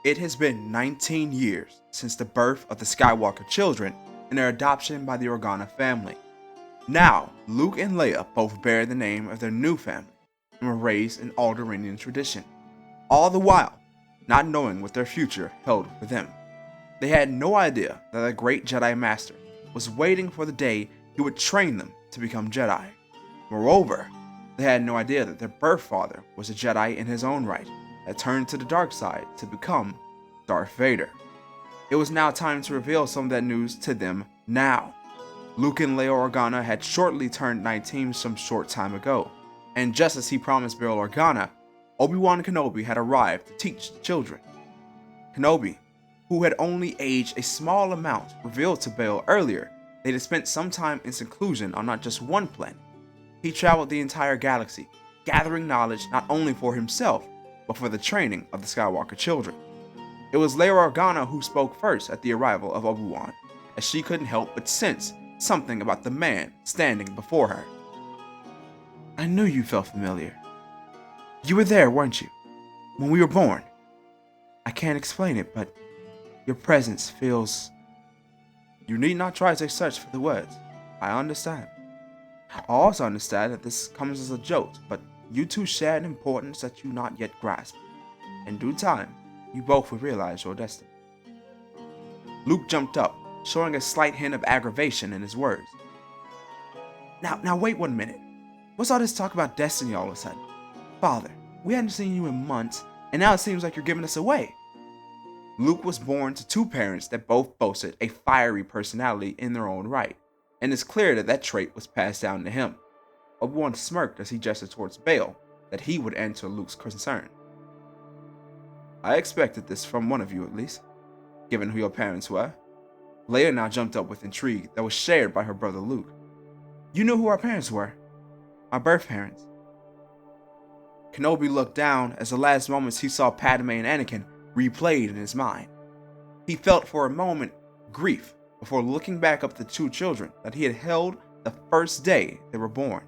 It has been 19 years since the birth of the Skywalker children and their adoption by the Organa family. Now, Luke and Leia both bear the name of their new family and were raised in Alderaanian tradition, all the while not knowing what their future held for them. They had no idea that the great Jedi Master was waiting for the day he would train them to become Jedi. Moreover, they had no idea that their birth father was a Jedi in his own right that turned to the dark side to become Darth Vader. It was now time to reveal some of that news to them now. Luke and Leia Organa had shortly turned 19 some short time ago, and just as he promised Bail Organa, Obi-Wan Kenobi had arrived to teach the children. Kenobi, who had only aged a small amount, revealed to Bail earlier they had spent some time in seclusion on not just one planet. He traveled the entire galaxy, gathering knowledge not only for himself, but for the training of the Skywalker children. It was Leia Organa who spoke first at the arrival of Obi-Wan, as she couldn't help but sense something about the man standing before her. I knew you felt familiar. You were there, weren't you? When we were born. I can't explain it, but your presence feels... You need not try to search for the words. I understand. I also understand that this comes as a joke, but you two share an importance that you not yet grasp. In due time, you both will realize your destiny. Luke jumped up, showing a slight hint of aggravation in his words. Now wait 1 minute. What's all this talk about destiny all of a sudden? Father, we hadn't seen you in months, and now it seems like you're giving us away. Luke was born to two parents that both boasted a fiery personality in their own right, and it's clear that that trait was passed down to him. Obi-Wan smirked as he gestured towards Bail, that he would answer Luke's concern. I expected this from one of you at least, given who your parents were. Leia now jumped up with intrigue that was shared by her brother Luke. You knew who our parents were. Our birth parents. Kenobi looked down as the last moments he saw Padme and Anakin replayed in his mind. He felt for a moment grief before looking back up the two children that he had held the first day they were born.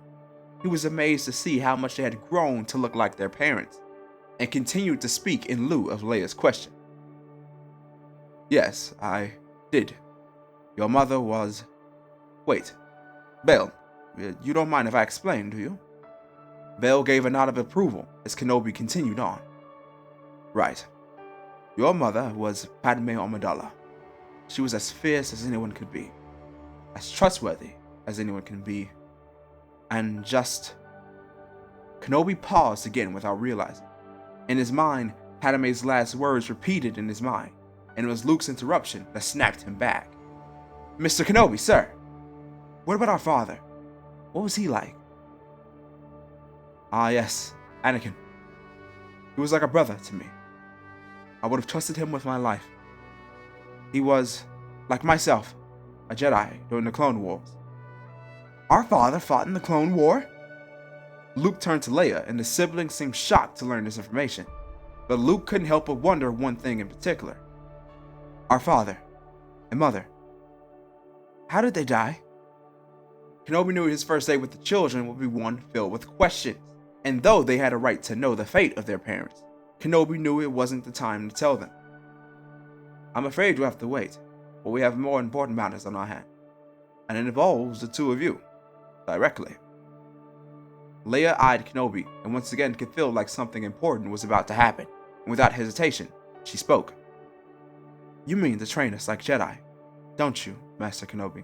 He was amazed to see how much they had grown to look like their parents, and continued to speak in lieu of Leia's question. Yes, I did. Your mother was... Wait, Bail, you don't mind if I explain, do you? Bail gave a nod of approval as Kenobi continued on. Right. Your mother was Padme Amidala. She was as fierce as anyone could be, as trustworthy as anyone can be, and just... Kenobi paused again without realizing. In his mind, Padme's last words repeated in his mind, and it was Luke's interruption that snapped him back. Mr. Kenobi, sir! What about our father? What was he like? Ah yes, Anakin. He was like a brother to me. I would have trusted him with my life. He was, like myself, a Jedi during the Clone Wars. Our father fought in the Clone War? Luke turned to Leia, and the siblings seemed shocked to learn this information. But Luke couldn't help but wonder one thing in particular. Our father and mother, how did they die? Kenobi knew his first day with the children would be one filled with questions, and though they had a right to know the fate of their parents, Kenobi knew it wasn't the time to tell them. I'm afraid you have to wait, but we have more important matters on our hands, and it involves the two of you, directly. Leia eyed Kenobi, and once again could feel like something important was about to happen, and without hesitation, she spoke. You mean to train us like Jedi, don't you, Master Kenobi?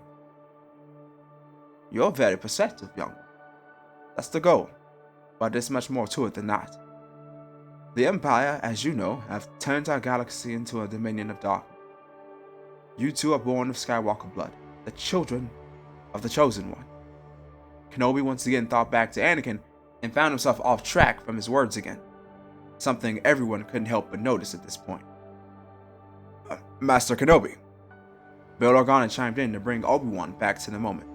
You're very perceptive, young one. That's the goal, but there's much more to it than that. The Empire, as you know, have turned our galaxy into a dominion of darkness. You two are born of Skywalker blood, the children of the Chosen One. Kenobi once again thought back to Anakin and found himself off track from his words again, something everyone couldn't help but notice at this point. Master Kenobi. Bail Organa chimed in to bring Obi-Wan back to the moment.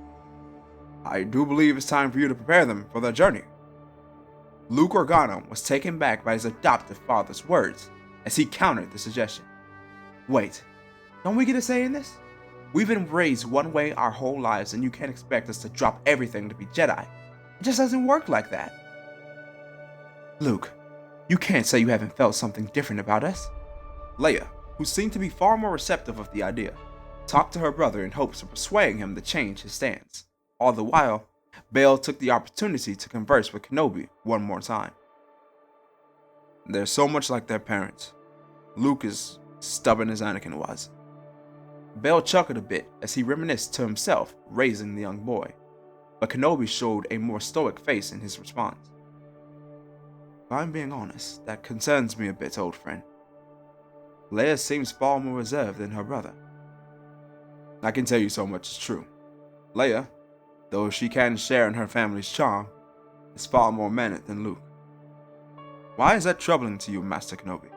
I do believe it's time for you to prepare them for their journey. Luke Organa was taken back by his adoptive father's words as he countered the suggestion. Wait, don't we get a say in this? We've been raised one way our whole lives, and you can't expect us to drop everything to be Jedi. It just doesn't work like that. Luke, you can't say you haven't felt something different about us. Leia, who seemed to be far more receptive of the idea, talked to her brother in hopes of persuading him to change his stance. All the while, Bail took the opportunity to converse with Kenobi one more time. They're so much like their parents. Luke is stubborn as Anakin was. Bail chuckled a bit as he reminisced to himself raising the young boy, but Kenobi showed a more stoic face in his response. If I'm being honest, that concerns me a bit, old friend. Leia seems far more reserved than her brother. I can tell you so much is true. Leia, though she can share in her family's charm, is far more mannered than Luke. Why is that troubling to you, Master Kenobi?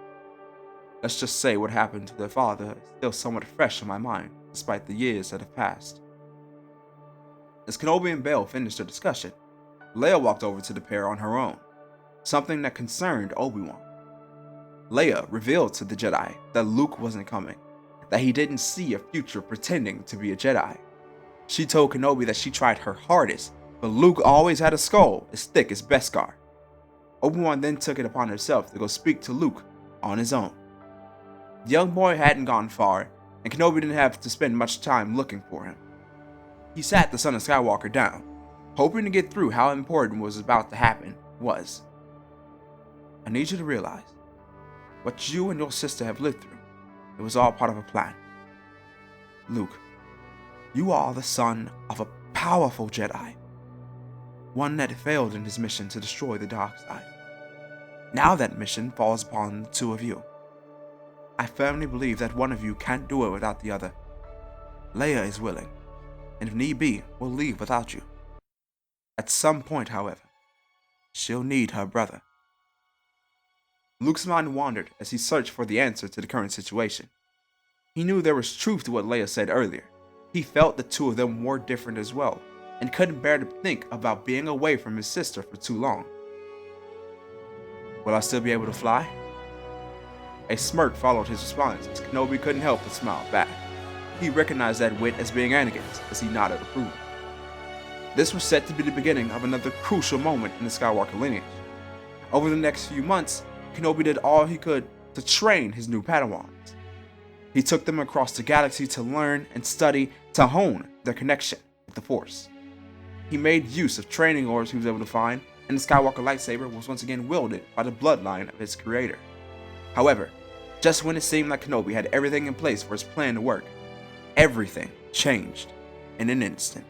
Let's just say what happened to their father is still somewhat fresh in my mind, despite the years that have passed. As Kenobi and Bail finished their discussion, Leia walked over to the pair on her own, something that concerned Obi-Wan. Leia revealed to the Jedi that Luke wasn't coming, that he didn't see a future pretending to be a Jedi. She told Kenobi that she tried her hardest, but Luke always had a skull as thick as Beskar. Obi-Wan then took it upon herself to go speak to Luke on his own. The young boy hadn't gone far, and Kenobi didn't have to spend much time looking for him. He sat the son of Skywalker down, hoping to get through how important what was about to happen was. I need you to realize, what you and your sister have lived through, it was all part of a plan. Luke, you are the son of a powerful Jedi, one that failed in his mission to destroy the dark side. Now that mission falls upon the two of you. I firmly believe that one of you can't do it without the other. Leia is willing, and if need be, will leave without you. At some point, however, she'll need her brother. Luke's mind wandered as he searched for the answer to the current situation. He knew there was truth to what Leia said earlier. He felt the two of them were different as well, and couldn't bear to think about being away from his sister for too long. Will I still be able to fly? A smirk followed his response as Kenobi couldn't help but smile back. He recognized that wit as being Anakin's as he nodded approval. This was set to be the beginning of another crucial moment in the Skywalker lineage. Over the next few months, Kenobi did all he could to train his new Padawans. He took them across the galaxy to learn and study to hone their connection with the Force. He made use of training orders he was able to find, and the Skywalker lightsaber was once again wielded by the bloodline of its creator. However, just when it seemed like Kenobi had everything in place for his plan to work, everything changed in an instant.